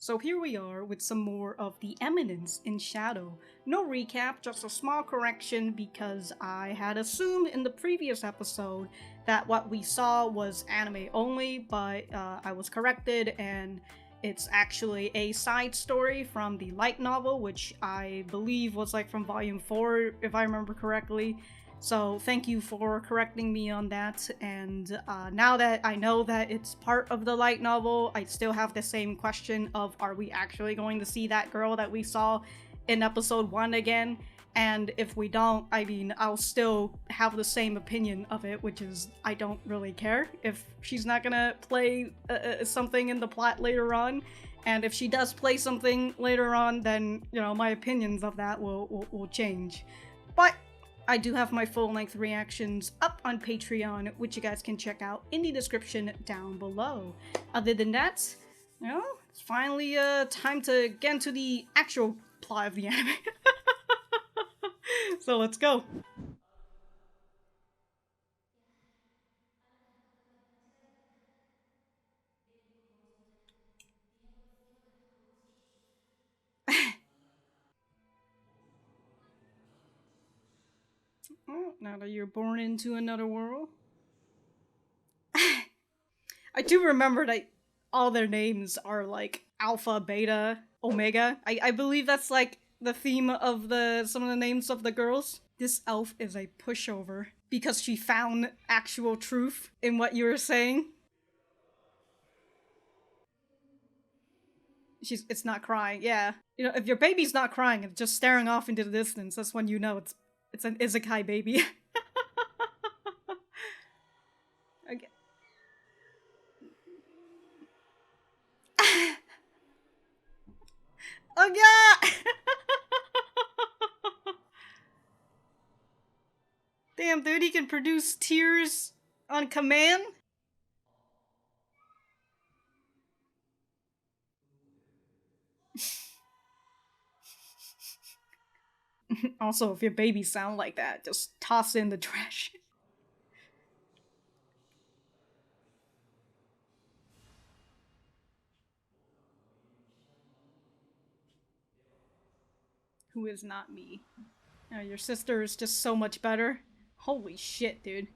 So here we are with some more of the Eminence in Shadow. No recap, just a small correction because I had assumed in the previous episode that what we saw was anime only, but I was corrected and it's actually a side story from the light novel, which I believe was like from volume 4 if I remember correctly. So thank you for correcting me on that, and now that I know that it's part of the light novel, I still have the same question of, are we actually going to see that girl that we saw in episode 1 again? And if we don't, I mean, I'll still have the same opinion of it, which is I don't really care if she's not gonna play something in the plot later on. And if she does play something later on, then, you know, my opinions of that will change. But I do have my full-length reactions up on Patreon, which you guys can check out in the description down below. Other than that, you know, it's finally time to get into the actual plot of the anime. So let's go. Oh, now that you're born into another world. I do remember that all their names are like Alpha, Beta, Omega. I believe that's like the theme of some of the names of the girls. This elf is a pushover because she found actual truth in what you were saying. It's not crying, yeah. You know, if your baby's not crying and just staring off into the distance, that's when you know it's an isekai baby. Okay. Oh yeah! Damn, dude, he can produce tears on command? Also, if your babies sound like that, just toss it in the trash. Who is not me? Your sister is just so much better. Holy shit, dude.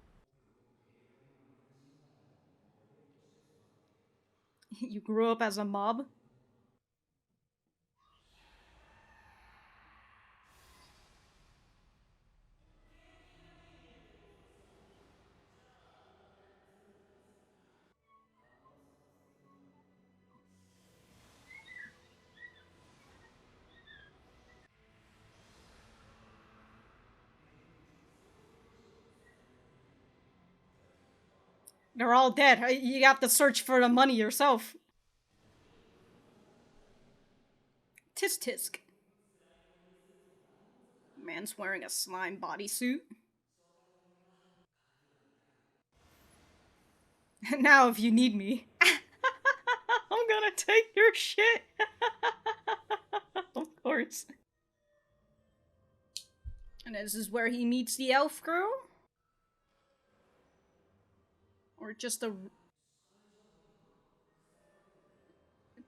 You grew up as a mob? They're all dead. You have to search for the money yourself. Tisk tisk. Man's wearing a slime bodysuit. Now if you need me. I'm gonna take your shit. Of course. And this is where he meets the elf girl? Or just a...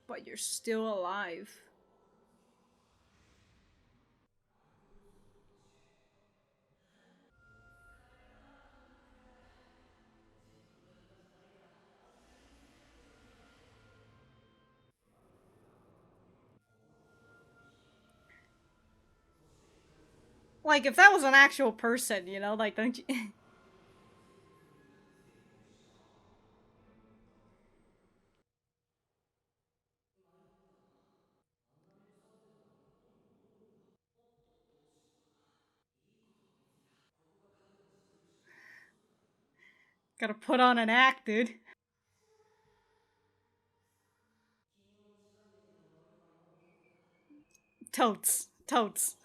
But you're still alive. Like, if that was an actual person, you know, like, don't you... Gotta put on an act, dude. Totes. Totes.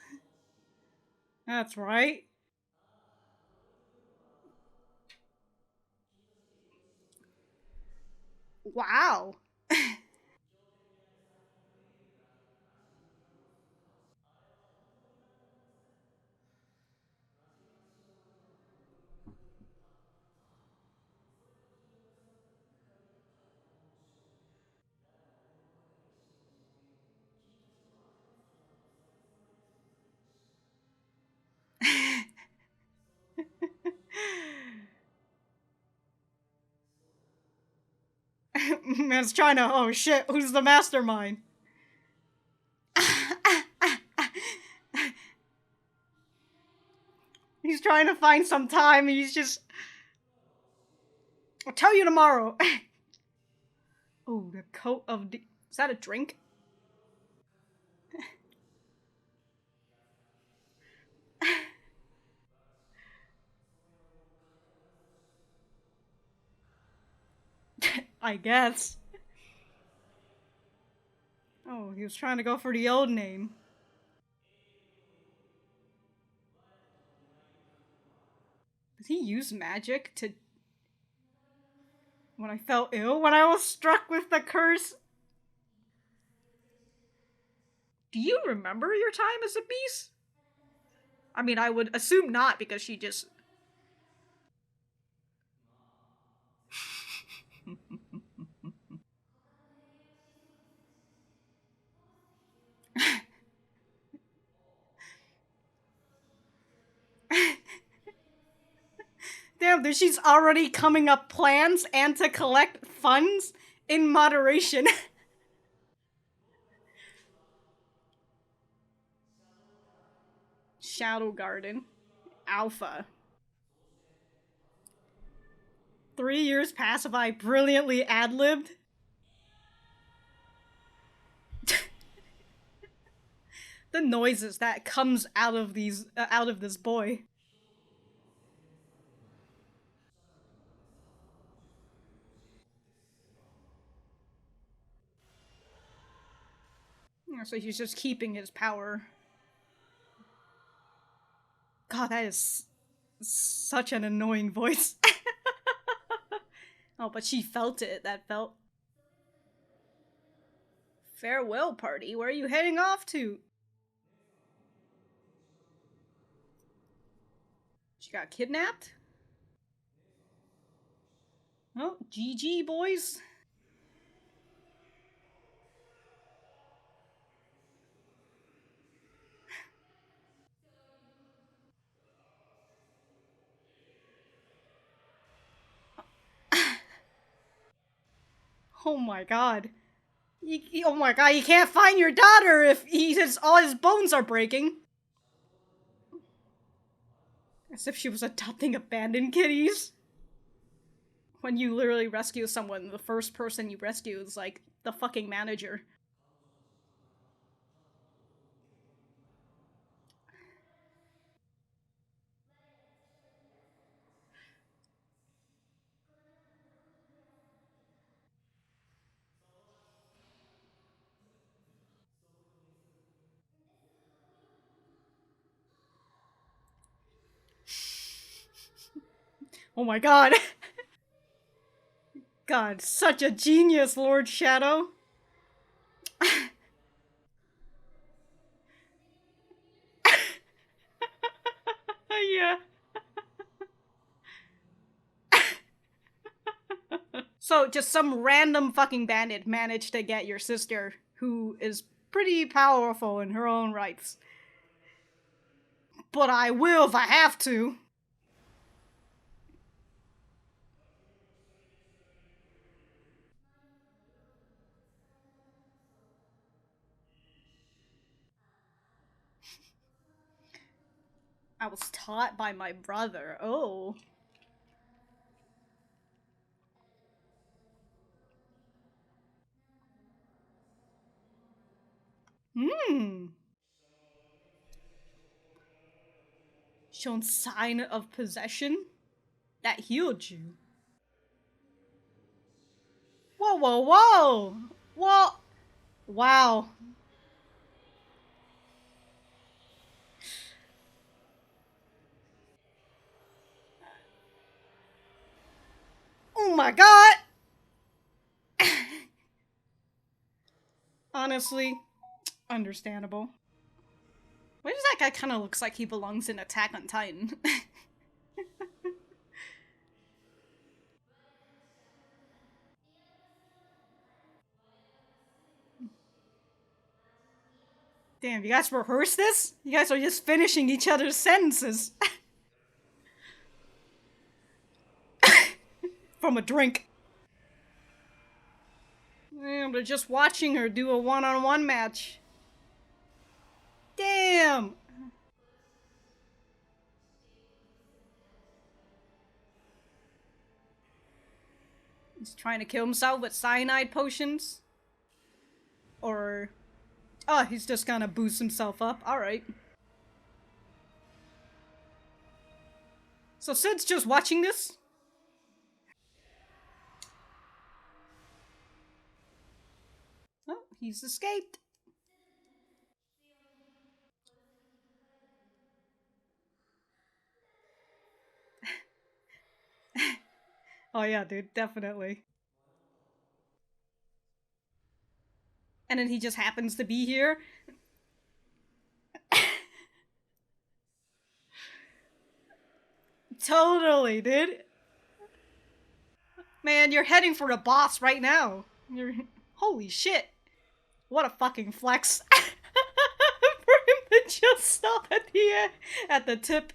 That's right. Wow. Man's trying to, oh shit, who's the mastermind? He's trying to find some time, he's just... I'll tell you tomorrow. Oh, the coat of... Is that a drink? I guess. Oh, he was trying to go for the old name. Did he use magic to... When I felt ill? When I was struck with the curse? Do you remember your time as a beast? I mean, I would assume not, because she just... Damn, dude, she's already coming up plans and to collect funds in moderation. Shadow Garden. Alpha. 3 years pass if I brilliantly ad-libbed. The noises that comes out of these, out of this boy. Yeah, so he's just keeping his power. God, that is such an annoying voice. Oh, but she felt it. That felt... Farewell party? Where are you heading off to? She got kidnapped? Oh, GG, boys. Oh my god. Oh my god, you can't find your daughter if all his bones are breaking. As if she was adopting abandoned kitties. When you literally rescue someone, the first person you rescue is like the fucking manager. Oh my god. God, such a genius, Lord Shadow. Yeah. So, just some random fucking bandit managed to get your sister, who is pretty powerful in her own rights. But I will if I have to. I was taught by my brother. Oh. Hmm. Shown sign of possession? That healed you. Whoa, whoa, whoa! Whoa! Wow. Oh my god! Honestly, understandable. Why does that guy kind of looks like he belongs in Attack on Titan? Damn, you guys rehearsed this? You guys are just finishing each other's sentences. From a drink. Damn, they're just watching her do a one-on-one match. Damn! He's trying to kill himself with cyanide potions? Or... oh, he's just gonna boost himself up. Alright. So Cid's just watching this? Oh, he's escaped. Oh yeah, dude, definitely. And then he just happens to be here. Totally, dude. Man, you're heading for the boss right now. You're... holy shit. What a fucking flex. For him to just stop at the tip.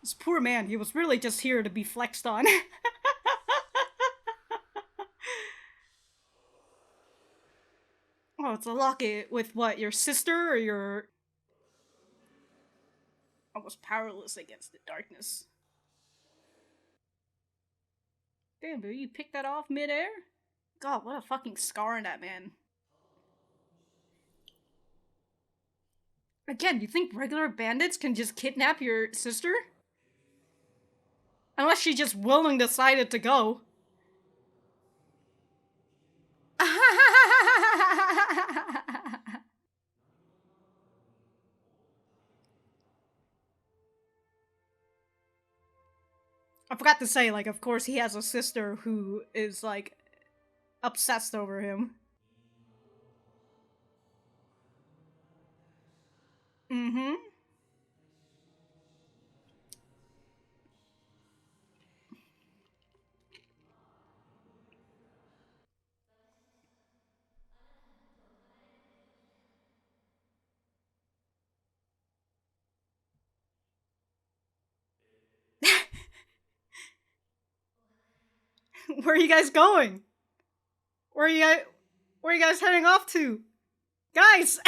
This poor man, he was really just here to be flexed on. Oh, it's a locket with what, your sister or your... I was powerless against the darkness. Damn, dude, you picked that off midair? God, what a fucking scar on that man. Again, you think regular bandits can just kidnap your sister? Unless she just willingly decided to go. I forgot to say, like, of course he has a sister who is, like, obsessed over him. Mm-hmm. Where are you guys going? Where are you guys heading off to? Guys!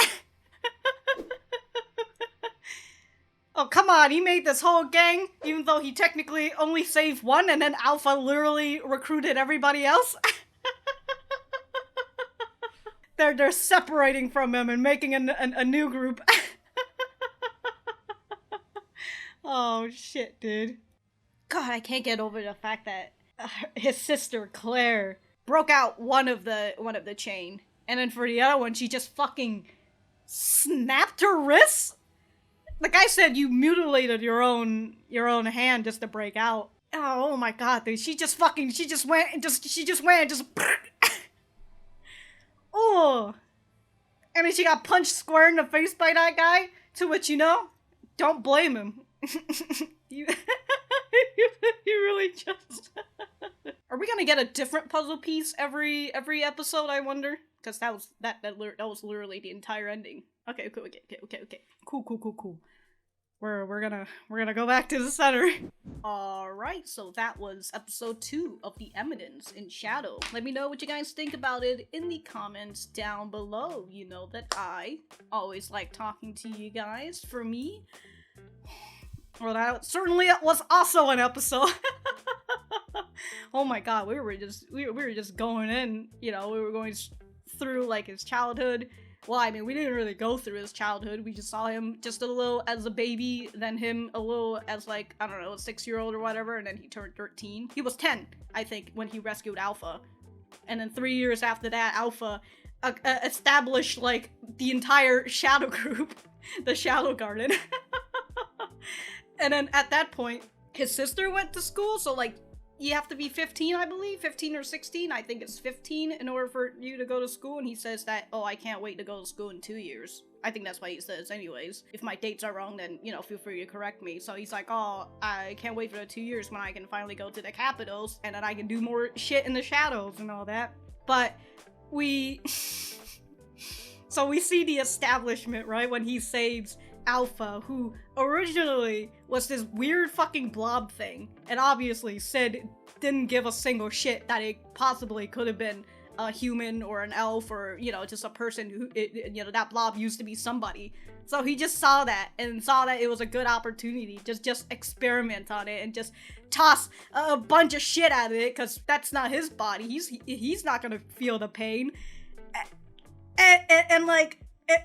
Oh, come on, he made this whole gang, even though he technically only saved one, and then Alpha literally recruited everybody else? They're separating from him and making a new group. Oh, shit, dude. God, I can't get over the fact that his sister, Claire, broke out one of the chain, and then for the other one, she just fucking snapped her wrists? The guy said you mutilated your own hand just to break out. Oh my god, dude. She just went and just oh. And then she got punched square in the face by that guy, to which, you know, don't blame him. you really just... Are we gonna get a different puzzle piece every episode, I wonder? Because that was literally the entire ending. Okay. Cool. We're gonna go back to the center. Alright, so that was episode 2 of the Eminence in Shadow. Let me know what you guys think about it in the comments down below. You know that I always like talking to you guys. For me, well, that certainly was also an episode. Oh my god, we were just going in, you know, we were going through like his childhood. Well, I mean, we didn't really go through his childhood. We just saw him just a little as a baby, then him a little as, like, I don't know, a 6-year-old or whatever, and then he turned 13. He was 10, I think, when he rescued Alpha. And then 3 years after that, Alpha establish, like, the entire shadow group, the Shadow Garden. And then at that point, his sister went to school, so, like, you have to be 15, I believe, 15 or 16, I think it's 15 in order for you to go to school, and he says that, oh, I can't wait to go to school in 2 years. I think that's what he says anyways. If my dates are wrong, then, you know, feel free to correct me. So he's like, oh, I can't wait for the 2 years when I can finally go to the capitals, and then I can do more shit in the shadows and all that. But we... So we see the establishment, right, when he saves Alpha, who originally was this weird fucking blob thing, and obviously Cid didn't give a single shit that it possibly could have been a human or an elf or, you know, just a person who, you know, that blob used to be somebody. So he just saw that and saw that it was a good opportunity to just experiment on it and just toss a bunch of shit at it, because that's not his body. He's not gonna feel the pain.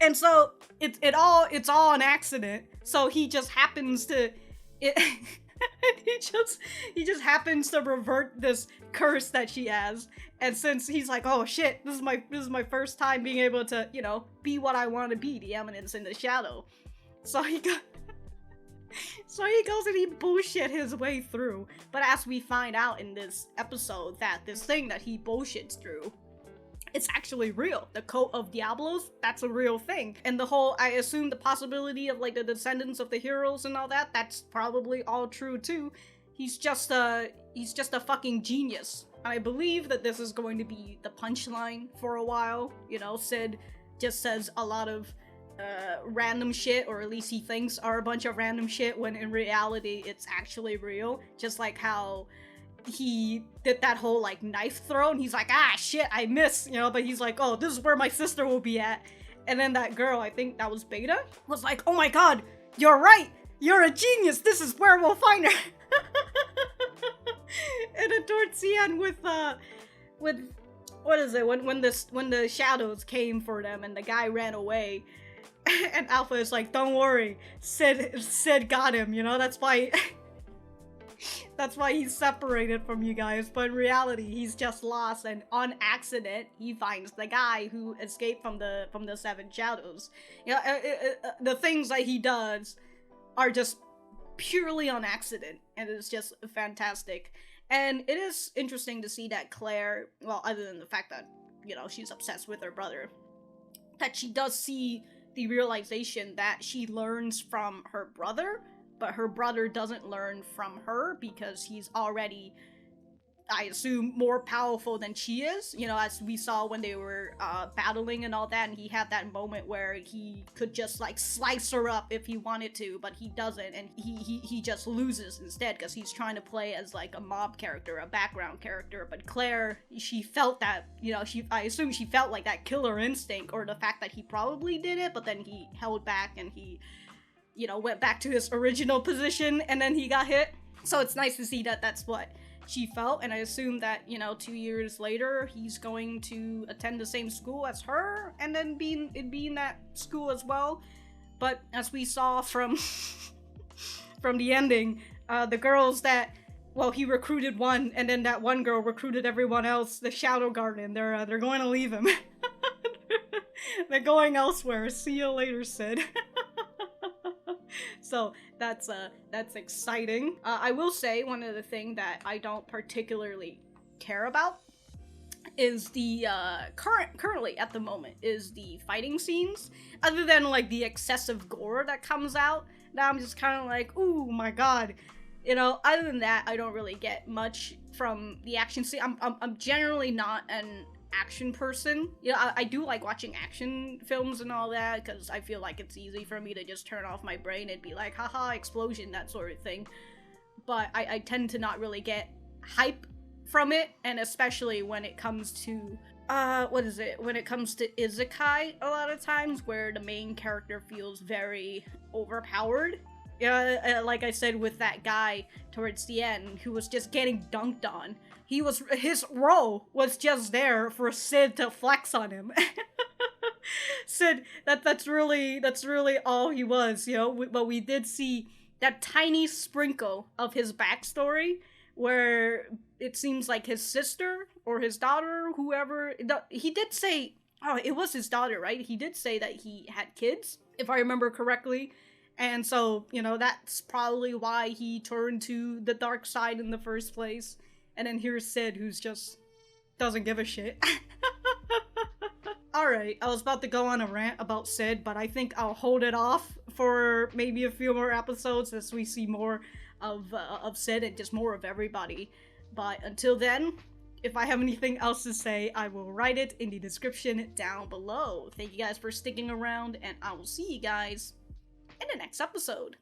And so it's all an accident. So he just happens to he just happens to revert this curse that she has. And since he's like, oh shit, this is my first time being able to, you know, be what I want to be, the Eminence in the shadow. So he goes and he bullshit his way through. But as we find out in this episode, that this thing that he bullshits through, it's actually real. The coat of Diablos, that's a real thing. And the whole, I assume the possibility of, like, the descendants of the heroes and all that, that's probably all true too. He's just a fucking genius. I believe that this is going to be the punchline for a while. You know, Cid just says a lot of random shit, or at least he thinks are a bunch of random shit, when in reality it's actually real. Just like how he did that whole, like, knife throw, and he's like, ah, shit, I missed, you know, but he's like, oh, this is where my sister will be at. And then that girl, I think that was Beta, was like, oh my god, you're right, you're a genius, this is where we'll find her. And then towards the end with what is it, when the shadows came for them and the guy ran away, and Alpha is like, don't worry, Cid got him, you know, that's why he's separated from you guys. But in reality, he's just lost, and on accident, he finds the guy who escaped from the Seven Shadows. You know, the things that he does are just purely on accident, and it's just fantastic. And it is interesting to see that Claire, well, other than the fact that, you know, she's obsessed with her brother, that she does see the realization that she learns from her brother, but her brother doesn't learn from her because he's already, I assume, more powerful than she is. You know, as we saw when they were battling and all that, and he had that moment where he could just, like, slice her up if he wanted to, but he doesn't, and he just loses instead because he's trying to play as, like, a mob character, a background character. But Claire, she felt that, you know, I assume she felt like that killer instinct, or the fact that he probably did it, but then he held back and he, you know, went back to his original position, and then he got hit. So it's nice to see that that's what she felt, and I assume that, you know, 2 years later, he's going to attend the same school as her, and then be in that school as well. But as we saw from the ending, the girls that, well, he recruited one, and then that one girl recruited everyone else, the Shadow Garden, they're going to leave him. They're going elsewhere. See you later, Cid. So that's exciting. I will say one of the things that I don't particularly care about is the currently at the moment is the fighting scenes. Other than, like, the excessive gore that comes out, now I'm just kind of like, ooh my god. You know, other than that, I don't really get much from the action scene. I'm generally not an action person. You know, I do like watching action films and all that, because I feel like it's easy for me to just turn off my brain and be like, haha, explosion, that sort of thing. But I tend to not really get hype from it, and especially when it comes to, when it comes to isekai, a lot of times, where the main character feels very overpowered. Yeah, like I said with that guy towards the end, who was just getting dunked on. His role was just there for Cid to flex on him. Cid, that's really all he was, you know. But we did see that tiny sprinkle of his backstory, where it seems like his sister or his daughter, whoever, he did say Oh, it was his daughter, right? He did say that he had kids, if I remember correctly. And so, you know, that's probably why he turned to the dark side in the first place. And then here's Cid, who's just doesn't give a shit. Alright, I was about to go on a rant about Cid, but I think I'll hold it off for maybe a few more episodes as we see more of Cid and just more of everybody. But until then, if I have anything else to say, I will write it in the description down below. Thank you guys for sticking around, and I will see you guys in the next episode.